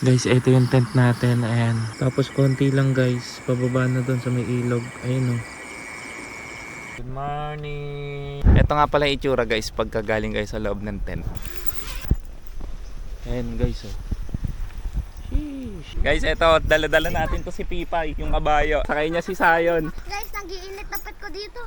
Guys, ito yung tent natin. Ayan. Tapos konti lang guys. Pababa na doon sa may ilog. Ayun o. Good morning. Ito nga pala yung itsura guys pagka galing kayo sa loob ng tent. Ayan guys oh. Guys, ito, dala-dala natin to si Pipay, yung kabayo. Sakay niya si Sayon. Guys, nag-iinit na pet ko dito.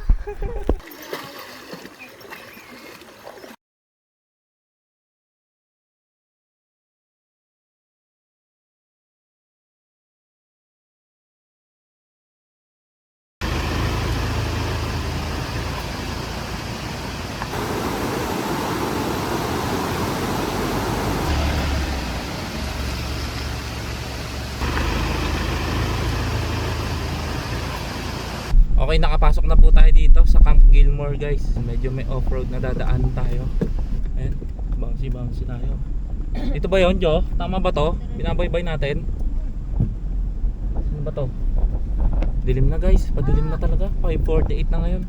Okay, nakapasok na po tayo dito sa Camp Gilmore guys. Medyo may off-road na dadaan tayo. Ayan, bouncy tayo. Ito ba yun, Jo? Tama ba to? Binabaybay natin? Ano ba to? Dilim na guys, padilim na talaga. 5:48 na ngayon.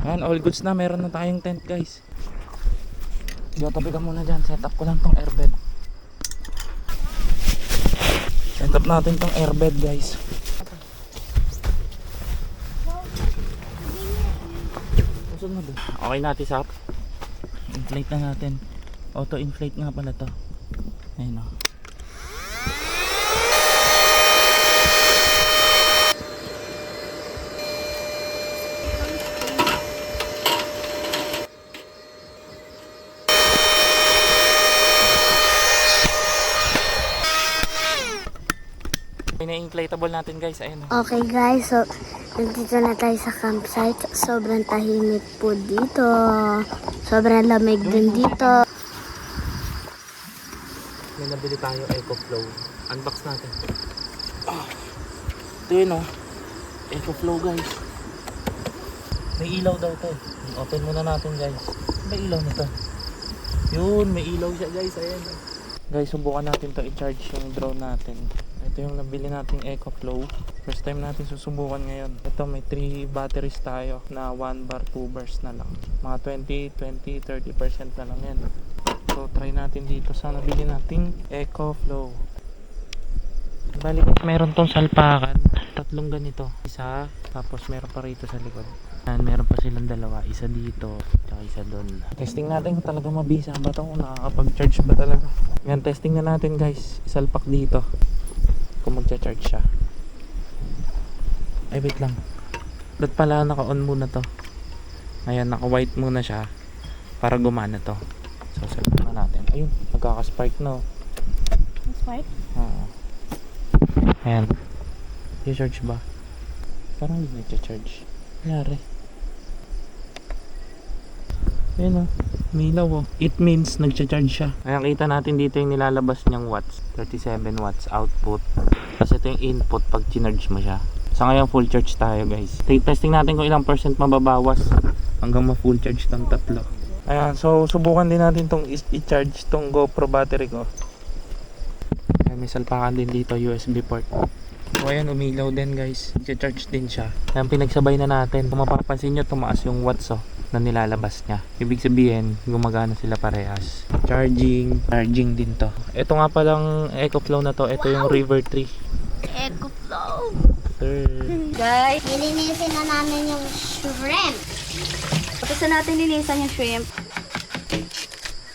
Ayan, all goods na. Meron na tayong tent guys. Jo, tabi ka muna dyan. Set up ko lang tong airbed. Set up natin tong airbed guys. Okay natin sa inflate na natin. Auto inflate nga pala to. Ayun o. Ina-inflatable natin guys. Ayun o. Okay guys, so nandito na tayo sa campsite. Sobrang tahimik po dito. Sobrang lamig din dito. May nabili tayo EcoFlow. Unbox natin. Ito yun o. EcoFlow guys. May ilaw daw to. Open muna natin guys. May ilaw nito. Yun, may ilaw siya guys. Ayan. Guys, subukan natin to i-charge yung drone natin. Ito yung nabili nating EcoFlow. First time natin susubukan ngayon. Ito may 3 batteries tayo na 1 bar 2 bars na lang. Mga 20, 30% na lang yan. So try natin dito sa nabili nating EcoFlow. Bali meron tong salpakan. 3 ganito. Isa, tapos meron pa rito sa likod. Yan, meron pa silang dalawa. Isa dito, tsaka isa doon. Testing natin kung talaga mabisa ba ito, kung nakakapag-charge ba talaga. Yan, testing na natin guys. Isalpak dito kung magcha-charge siya. Ay wait lang, ba't pala naka-on muna to? Ayan, naka-white muna siya para gumana to. So salpak na natin. Ayun, nagkaka-spark no. Spark? Oo. Ayan, i-charge ba? Parang hindi nagcha-charge. Nangyari. Ayan o, milaw o. It means nagcha-charge siya. Ayan, kita natin dito yung nilalabas niyang watts. 37 watts output. Tapos ito yung input pag chinarge mo siya. So ngayon full charge tayo guys. Testing natin kung ilang percent mababawas hanggang ma-full charge ng tatlo. Ayan, so subukan din natin tong i-charge tong GoPro battery ko. Ayan, may salpakan din dito, USB port. So ayan, umilaw din guys. I-charge din siya. Ayan, pinagsabay na natin. Kung mapapansin nyo, tumaas yung watts oh, na nilalabas niya. Ibig sabihin, gumagana sila parehas. Charging din to. Ito nga palang EcoFlow na to. Ito yung River 3. EcoFlow. Guys, Nilinisin na namin yung shrimp. tapos na natin linisan yung shrimp.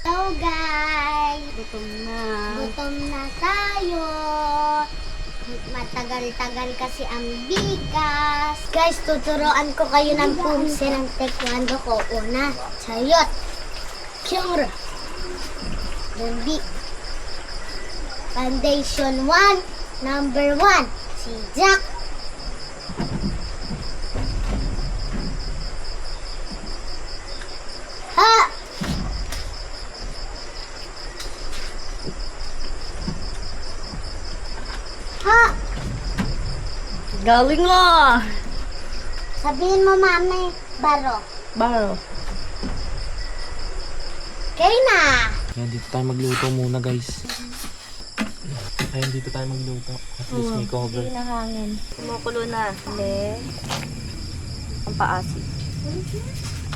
Hello guys! Gutom na. Gutom na tayo. Matagal-tagal kasi ang bigas. Guys, tuturuan ko kayo ng pumse ng taekwondo ko. Una, chayot. Kyungro. Dumbi. Foundation 1, number 1, si Jack. Ha! Ha! Galing mo! Sabihin mo, mami, baro. Baro. Okay na. Ayan, dito tayo magluto muna guys. Ayan, dito tayo magluto. At least may cover. Hindi na hangin. Kumukulo na. Hindi. Ang paasin.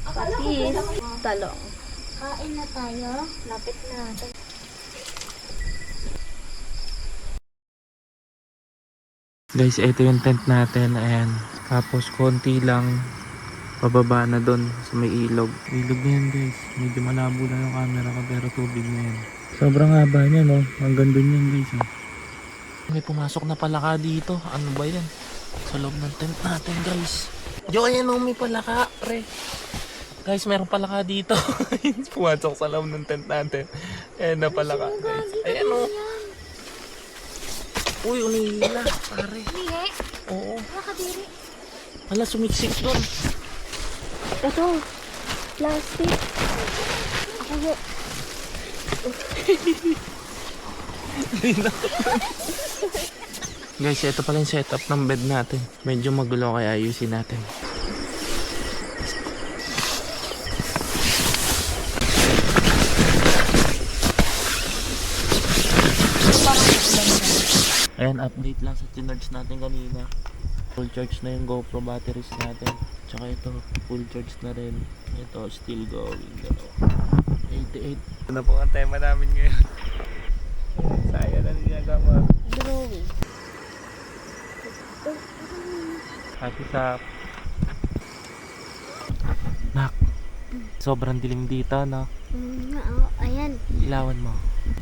Patis. Talong. Kain na tayo. Lapit na. Guys, ito yung tent natin. Ayan. Tapos konti lang. Pababa na doon sa may ilog. Ilog na yan guys. Medyo malabo na yung camera ko pero tubig na yan. Sobrang haba niya no. Hanggang doon yan guys. Oh. May pumasok na palaka dito. Ano ba yan? Sa loob ng tent natin guys. Yo, ayan oh, may palaka pre. Guys, meron palaka dito. Pumasok sa loob ng tent natin. Ayan na palaka guys. Ayan oh. Uy, umihila pare. Lihe. Oo. Nakadiri. Hala, sumiksik doon. Ito. Plastic. Ako. Guys, ito pala yung setup ng bed natin. Medyo magulo kaya ayusin natin. Ayan, update lang sa charge natin kanina. Full charge na yung GoPro batteries natin. Tsaka ito, full charge na rin. Ito, still going. 88. Ito na po ang tema namin ngayon. Sayang na ginagawa. Drawing. Happy sa Nak. Sobrang dilim dito, no? Ayan. Ilawan mo.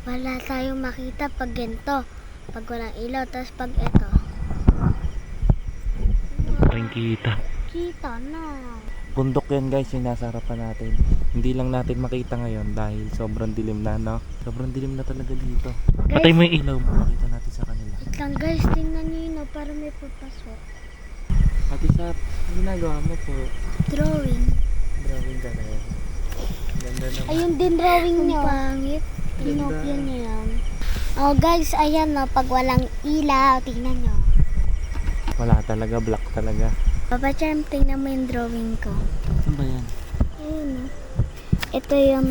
Wala tayong makita pag ganito. Pag walang ilaw, tapos pag ito. Ring kita. Kita na. Bundok yan guys, yung nasa harapan natin. Hindi lang natin makita ngayon dahil sobrang dilim na, no? Sobrang dilim na talaga dito. Guys, Patay mo yung ilaw mo, makita natin sa kanila. wait lang guys, tingnan nyo yun, para may papasok. Pati sa ginagawa mo po, Drawing. drawing ka na yan. Ganda naman. Ayun din drawing nyo. Ang pangit. Pinopya nyo yan. Oh guys, ayan no, pag walang ilaw, tingnan nyo. Wala talaga, black talaga. Papa Charm, tingnan mo yung drawing ko. Ano ba yan? Ayun no. Ito yung,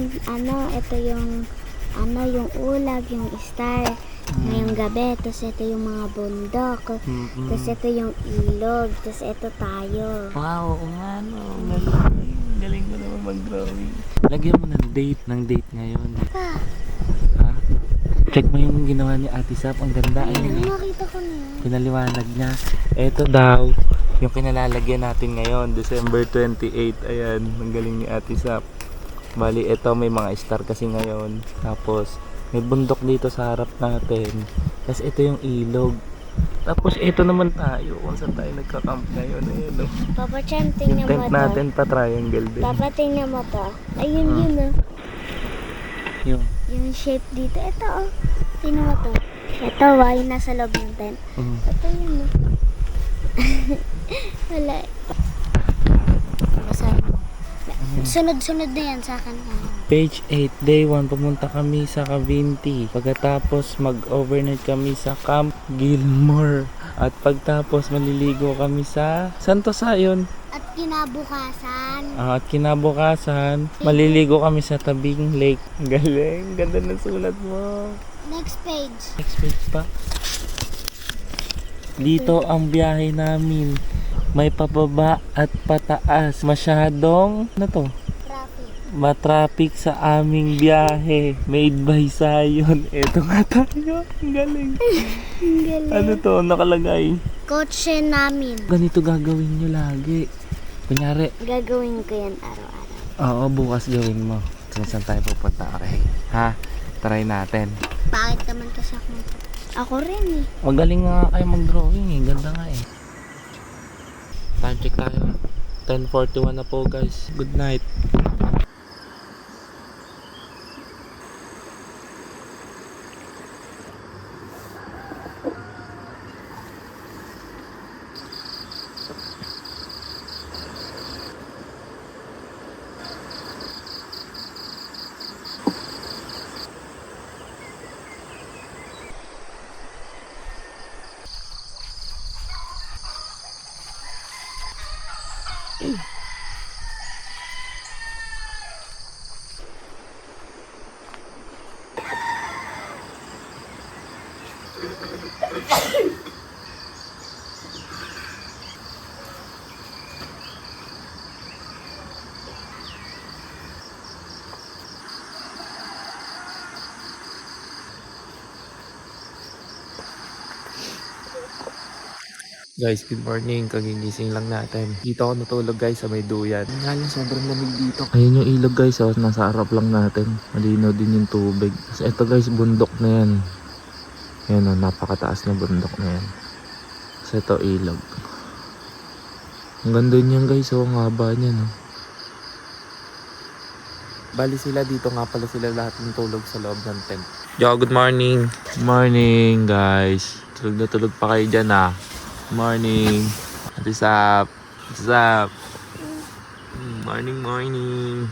yung ulag, yung star, ngayong gabi, tapos ito yung mga bundok, tapos ito yung ilog, tapos ito tayo. Wow, nga no. Galing. Galing mo naman mag-drawing. Lagyan mo ng date ngayon. Pa, Ha? Check mo yung ginawa ni Ate Sap. Ang ganda. Ayun. nakita ko na yan. Pinaliwanag niya. Ito daw, yung kinalalagyan natin ngayon, December 28. Ayan, ang galing ni Ate Sap. Bali, ito may mga star kasi ngayon. Tapos, may bundok dito sa harap natin. Tapos, ito yung ilog. Tapos, ito naman tayo. Kung saan tayo nagka-camp ngayon. Ayan, no? Papa Charm, Yung tingnan tent mo to. natin pa triangle din. Papa, tingnan mo to. Ayun yun oh. Yung, Yung shape dito. Ito oh. Tingnan mo to. Ito, why nasa loob ng tent. Ito yun oh. Wala. Basahin mo. Sunod-sunod na yan sa akin. Page 8, day 1, pumunta kami sa Cavinti. Pagkatapos mag-overnight kami sa Camp Gilmore. At pagtapos maliligo kami sa Santo Sayon. At kinabukasan. At kinabukasan, maliligo kami sa tabing lake. Galing, ganda ng sulat mo. Next page. Next page pa. Dito ang biyahe namin. May pababa at pataas. Masyadong, ano to? Traffic. Matraffic sa aming biyahe. Made by Sayon. Eto nga tayo. Ang galing. Ang galing. Ano to? Nakalagay. Kotse namin. Ganito gagawin nyo lagi. Kunyari, Gagawin ko yan araw-araw. oo, bukas gawin mo. Saan tayo pupunta? Okay. Ha? Try natin. Bakit naman kasi ako Ako rin eh. Magaling nga kayo mag-drawing eh. Ganda nga eh. Time check tayo. 10:41 na po guys. Good night. Guys, good morning. Kagigising lang natin. Dito ako natulog guys sa may duyan. Nga lang, sobrang lamig dito. Ayun yung ilog guys, oh. Nasa harap lang natin. Malinaw din yung tubig. Tapos ito guys, bundok na yan. Ayan oh, napakataas na bundok na yan. Tapos ito ilog. Ang ganda niyan guys, oh. Ang haba niyan, oh. Bali sila dito nga pala sila lahat ng tulog sa loob ng tent. Yo, good morning. Morning guys. Tulog na tulog pa kayo dyan ah. Morning. What's up? What's up? Morning, morning.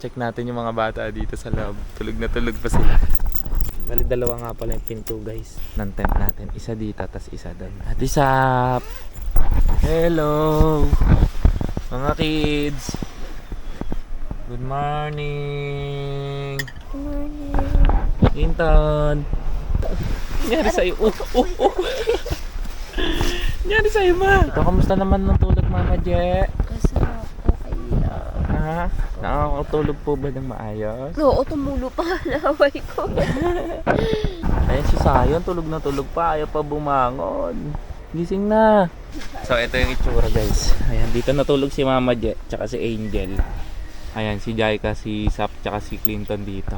Check natin yung mga bata dito sa loob. Tulog na tulog pa sila. Bali dalawa nga pala yung pinto guys ng tent natin. Isa dito, tas isa doon. What's up? Hello! Mga kids, good morning. Good morning. Intan. Nangyari sa'yo? Nangyari sa'yo ma? Ito, kamusta naman ng tulog mama Je? Kasarap po kayo. Ha? Nakakatulog po ba ng maayos? Oo, tumulo pa laway ko. Ayan si Sayon, tulog na tulog pa. Ayaw pa bumangon. Gising na. So ito yung itsura guys. Ayan, dito natulog si Mama Je, tsaka si Angel. Ayan, si Jaika, si Sap, tsaka si Clinton dito.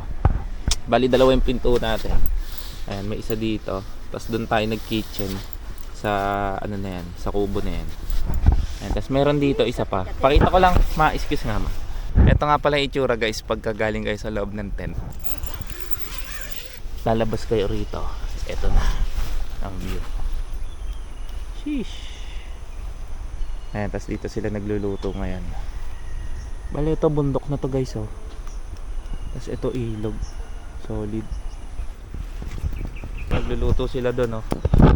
Bali dalawa yung pinto natin. Ayan, may isa dito. Tapos doon tayo nag-kitchen sa ano na yan, sa kubo na yan. Ayan, tapos meron dito isa pa. Pakita ko lang, excuse nga ma. Ito nga pala yung itsura guys pagka galing kayo sa loob ng tent. Lalabas kayo rito. Ito na ang view. Sheesh. Ayan, tapos dito sila nagluluto ngayon. Bali ito bundok na to guys oh. Tapos ito ilog. Solid. Nagluluto sila doon oh.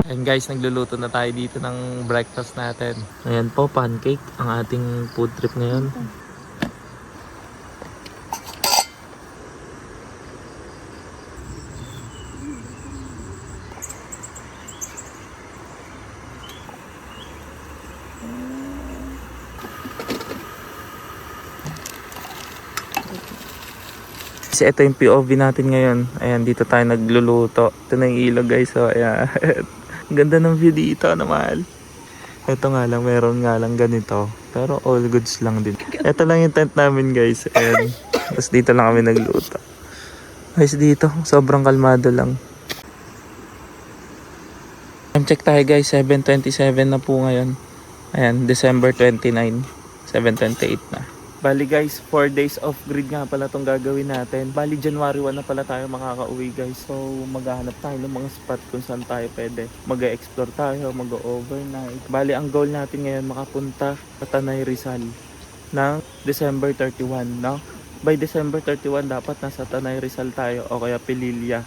Ayan guys, nagluluto na tayo dito ng breakfast natin. Ayan po, pancake ang ating food trip ngayon. Kasi ito yung POV natin ngayon. Ayan, dito tayo nagluluto. Ito na yung ilog guys. So, ayan. Ganda ng view dito naman. Ito nga lang, meron nga lang ganito. Pero all goods lang din. Ito lang yung tent namin guys. Ayan. Tapos dito lang kami nagluto. Guys, dito. Sobrang kalmado lang. Time check tayo guys. 7:27 na po ngayon. Ayan, December 29. 7:28 na. Bali guys, 4 days off grid nga pala itong gagawin natin. Bali January 1 na pala tayo makaka-uwi guys. So maghahanap tayo ng mga spot kung saan tayo pwede. Mag-explore tayo, mag-overnight. Bali ang goal natin ngayon makapunta sa Tanay Rizal ng December 31, no? By December 31 dapat nasa Tanay Rizal tayo o kaya Pililya.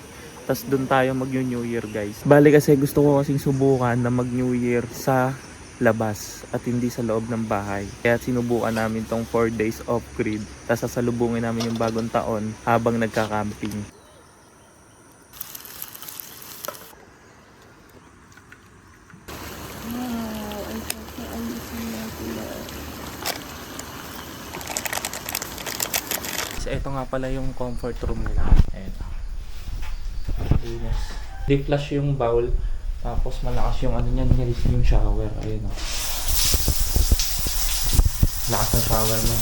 Tapos dun tayo mag-New Year guys. Bali kasi gusto ko kasing subukan na mag-New Year sa labas at hindi sa loob ng bahay. Kaya sinubukan namin tong 4 days off grid. Tapos sasalubungin namin yung bagong taon habang nagka-camping. Wow, ang sarap na alisin natin na. So ito nga pala yung comfort room nila. Ayan. Linis. Di-flush yung bowl. Tapos malakas yung ano niyan guys, yung shower. Ayun o. Lakas ng shower niya.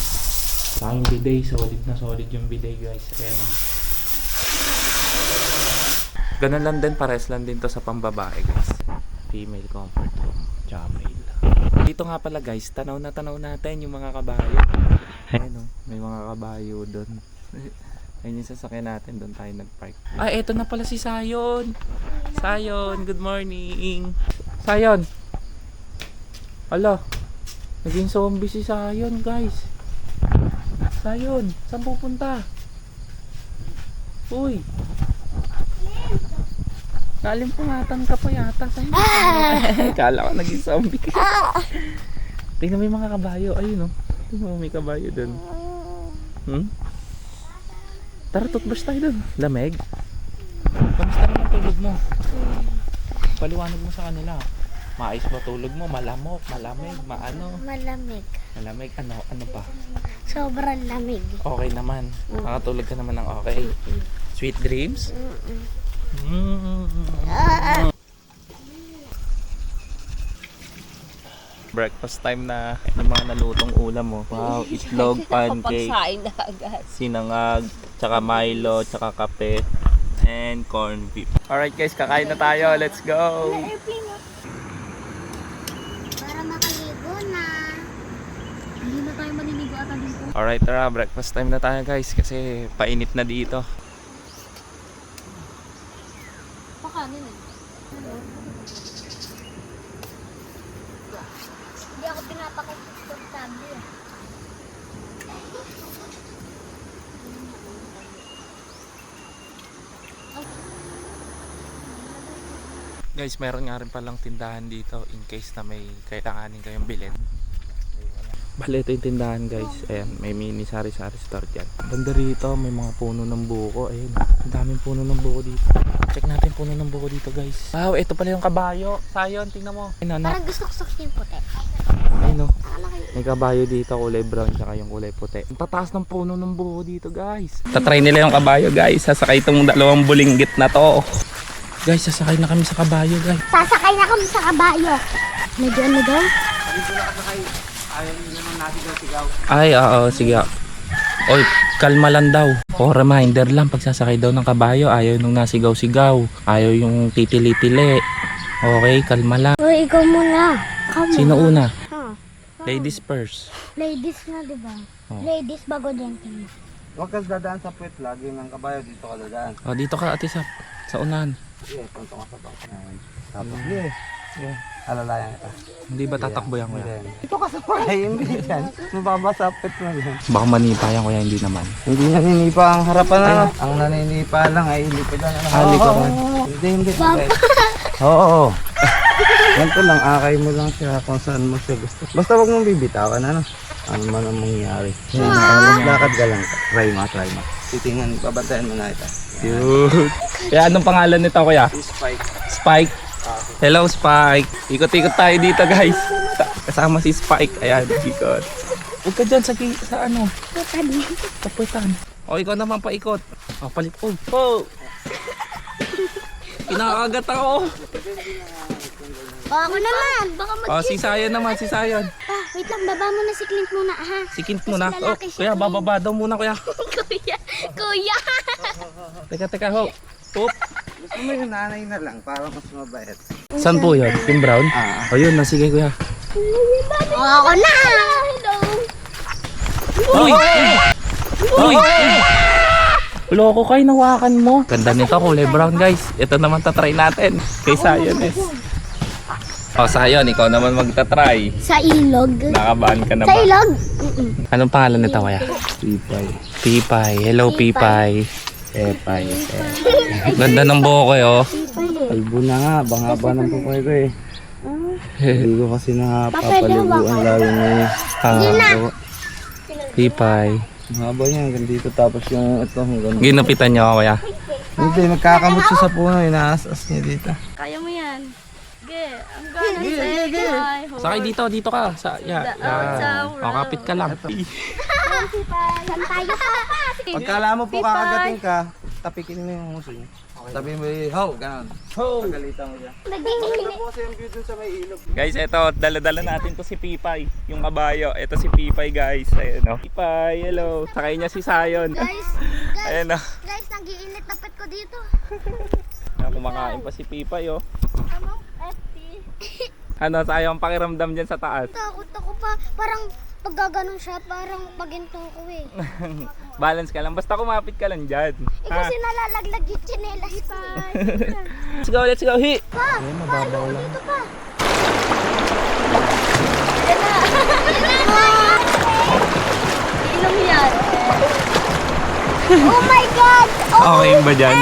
Saka yung bidet, solid na solid yung bidet guys. Ayan o. Ganun lang din, pares lang din to sa pambabae guys. Female comfort room, tsaka male. Dito nga pala guys, tanaw natin yung mga kabayo. Ayan o, may mga kabayo doon. Ayun yung sasakyan natin, doon tayo nag-park. Ah, eto na pala si Sayon. Sayon, good morning. Sayon. Ala, naging zombie si Sayon guys. Sayon, saan pupunta? Uy. Nalimpungatan ka pa yata. Kala ko naging zombie ka. Tingnan mo yung mga kabayo. Ayun o. Tingnan mo may kabayo doon. Tara, toothbrush tayo doon. Lamig. Kamusta naman tulog mo? Paliwanag mo sa kanila. Maayos ba tulog mo? Malamok, malamig, maano? Malamig. Malamig, ano pa? Sobrang lamig. Okay naman. Nakatulog ka naman ng okay. Sweet dreams? Breakfast time na ng mga nalutong ulam mo. Wow, itlog, pancake, Pagsain na agad. sinangag, tsaka Milo, tsaka kape, and corned beef. Alright guys, kakain na tayo. Let's go! Para makaligo na. Hindi na tayo maninigo ata dito. Alright, tara, breakfast time na tayo guys kasi painit na dito. Pakanin eh. Hindi ako pinapakikonsable eh. Guys, meron nga rin palang tindahan dito in case na may kailanganin kayong bilhin. Bale, ito yung tindahan guys. Ayan, may mini sari-sari store dyan. Banda rito, may mga puno ng buko. Ayan, ang daming puno ng buko dito. Check natin puno ng buko dito guys. Wow, ito pala yung kabayo. Sayon, tingnan mo. Ayun, anak. Parang gusto ko sa yung puti. Ayun o. May kabayo dito, kulay brown, tsaka yung kulay puti. Ang tataas ng puno ng buko dito guys. Tatry nila yung kabayo guys. Sasakay itong dalawang bulinggit na to. Guys, sasakay na kami sa kabayo guys. Sasakay na kami sa kabayo. Medyo ano daw? Ay, oo, sige. Oy, kalma lang daw. O, reminder lang, pag sasakay daw ng kabayo, ayaw nung nasigaw-sigaw. Ayaw yung titili-tili. Okay, kalma lang. Uy, ikaw muna. Sino una? Huh. Ladies first. Ladies na, di ba? Oh. Ladies bago gentleman. Huwag ka dadaan sa puwet, lagi ng kabayo dito ka dadaan. O, dito ka, Ate Sap. Sa unahan. Sige, punto ka sa bangka. Tapos, sige. Alalayan ka. Hindi ba tatakbo yan, kuya? Dito ka sa pangay, hindi dyan. Mababa sa puwet mo yan. Baka manipa yan, kuya, hindi naman. Hindi naninipa ang harapan na. Ang naninipa lang ay likodan. Likodan. Hindi. Oo. Ganito lang, akay mo lang siya kung saan mo siya gusto. Basta wag mong bibitawan, ano? Ano man ang mangyayari. Maglakad ka lang. Try mo. Titingnan, babantayan mo na ito. Cute. Kaya anong pangalan nito, kuya? Spike. Spike. Hello, Spike. Ikot-ikot tayo dito, guys. Kasama si Spike. Ayan, ikot. Huwag ka dyan sa ano? Sa puwetan. O, ikaw naman paikot. O, palit. Oh. Kinakagat ako. O, ako naman. Baka O, si Sayon naman, si Sayon. wait lang, baba mo na si Clint muna, ha? Sikint mo na. Mas O, lalaki siya, kuya, bababa daw muna, kuya. Kuya! Teka, ho. Oop. Gusto mo yung nanay na lang para mas mabait. Saan po yun? Yung brown? O, yun na. Sige, kuya. O, ako na! Hello! Uy! Uy! Loko kayo, nawakan mo. Ganda nito, kulay brown guys. Ito naman tatry natin. Kay Sayon O, Sayon, ikaw naman magtatry. Sa ilog. Nakabahan ka na Sa ba? ilog? Anong pangalan nito kaya? Pipay. Pipay. Hello, Pipay. Epay. Ganda ng buhok eh, oh. Kalbo na nga, bangaba ng pupay ko eh. Hindi ko kasi napapaliguan lalo na yung Pipay. haba niya hanggang dito tapos yung ito hanggang Ginupitan niyo ako, kuya. hindi, nagkakamot siya sa puno, inaasas niya dito. Kaya mo yan. Ge, ang gano'n Sakay dito ka. Yan. O, kapit ka lang. Saan tayo? Pagkala mo po kakagating ka, tapikin mo yung huso niya. Sabi mo, ho, ganon. Ho! Pagalitan mo siya. Nag-iinit. Kasi yung view dun sa may ilog. Guys, eto, dala-dala natin to si Pipay, yung kabayo. Eto si Pipay, guys. Ayan o. Pipay, hello. Sakay niya si Sayon. Ayan o. Guys, nag-iinit tapit ko dito. Kumakain pa si Pipay o. Ano? FT. Ano, sayang pakiramdam dyan sa taas. Takot ako pa. Parang pag gaganon siya, parang pagintong ko eh. Balance ka lang. Basta kumapit ka lang dyan. Eh kasi nalalaglag yung tsinelas pa. Let's go, let's go. Hi! Pa, mababaw lang. dito pa. Ilong yan. Oh my God! Oh Okay ba dyan?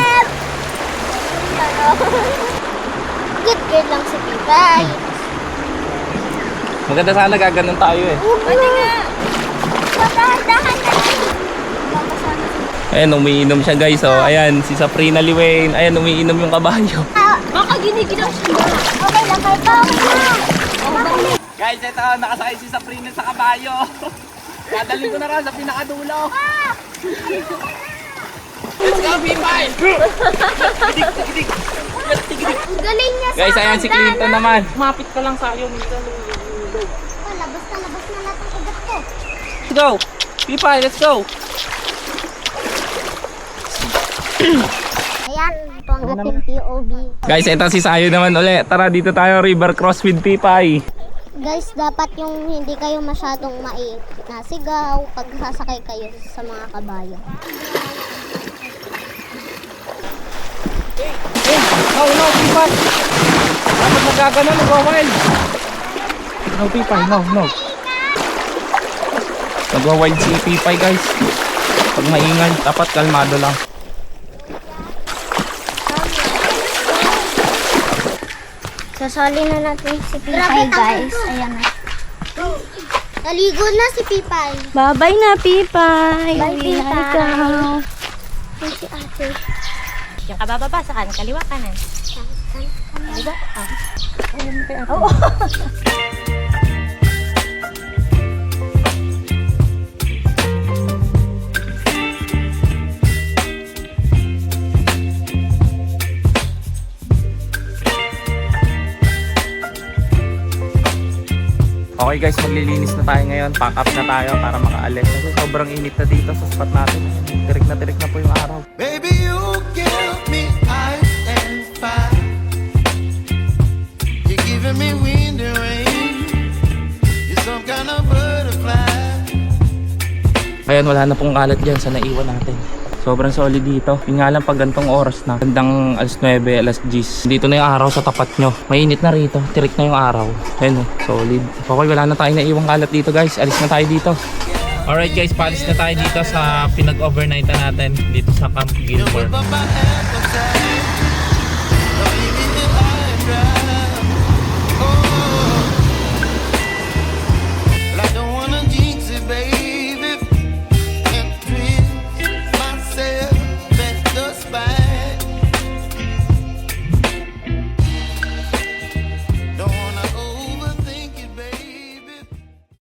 Good girl lang si Pipay. Maganda sana gaganon tayo eh. Pwede nga. Dahan-dahan na. Ayan, umiinom siya guys. Oh. Ayan, si Saprina Liwain. Ayan, umiinom yung kabayo. Baka ginigilaw siya. Okay lang kayo pa. Guys, ito, nakasakay si Saprina sa kabayo. Dadalhin ko na rin sa pinakadulo. Let's go, Pipay! Ang galing niya sa Guys, ayan si Clinton hagdanan. naman. Mapit ka lang sa iyo. Minsan Labas na lahat ang ugat ko. Let's go! Pipay, let's go! Ayan, ito ang ating POV. Guys, ito si Sayo naman ulit. Tara, dito tayo, river cross with Pipay. Guys, dapat yung hindi kayo masyadong nasigaw pag sasakay kayo sa mga kabayo. No, Pipay! Dapat magkagano, nagwa-wild. No, Pipay, no. Nagwa-wild si Pipay, guys. Pag maingay, dapat kalmado lang. Sasali na natin si Pipay, guys. Ayan na. Naligo na si Pipay. Bye-bye na, Pipay. Bye, Uwi na Pipay. ikaw. Yan si ate. Yung kabababa, saan? Kaliwa kanan. Kaliwa? Ah. Okay guys, maglilinis na tayo ngayon. Pack up na tayo para makaalis. Kasi sobrang init na dito sa spot natin. Tirik na po yung araw. Baby, you give me ice and fire. You're giving me wind and rain. You're some kind of butterfly. Ayan, wala na pong kalat dyan sa naiwan natin. Sobrang solid dito. Yung nga lang pag gantong oras na. Gandang alas 9, alas 10. Dito na yung araw sa tapat nyo. Mainit na rito. Tirik na yung araw. Ayan o, solid. Okay, wala na tayong naiwang kalat dito guys. Alis na tayo dito. Alright guys, paalis na tayo dito sa pinag-overnightan natin. Dito sa Camp Gilmore. Whip up my appetite.